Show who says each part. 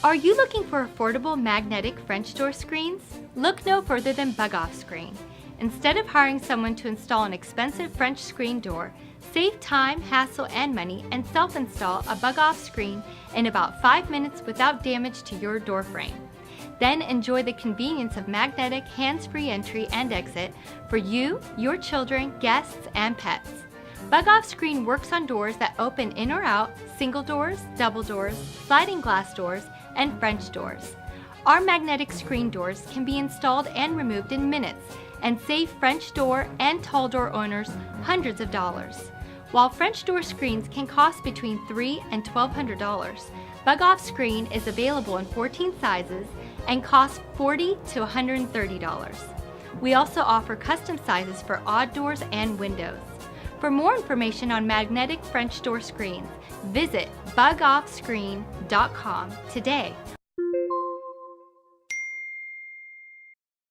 Speaker 1: Are you looking for affordable magnetic French door screens? Look no further than Bug Off Screen. Instead of hiring someone to install an expensive French screen door, save time, hassle, and money and self-install a Bug Off screen in about 5 minutes without damage to your door frame. Then enjoy the convenience of magnetic hands-free entry and exit for you, your children, guests, and pets. Bug Off Screen works on doors that open in or out, single doors, double doors, sliding glass doors, and French doors. Our magnetic screen doors can be installed and removed in minutes and save French door and tall door owners hundreds of dollars. While French door screens can cost between $300 and $1,200, Bug Off Screen is available in 14 sizes and costs $40 to $130. We also offer custom sizes for odd doors and windows. For more information on magnetic French door screens, visit bugoffscreen.com today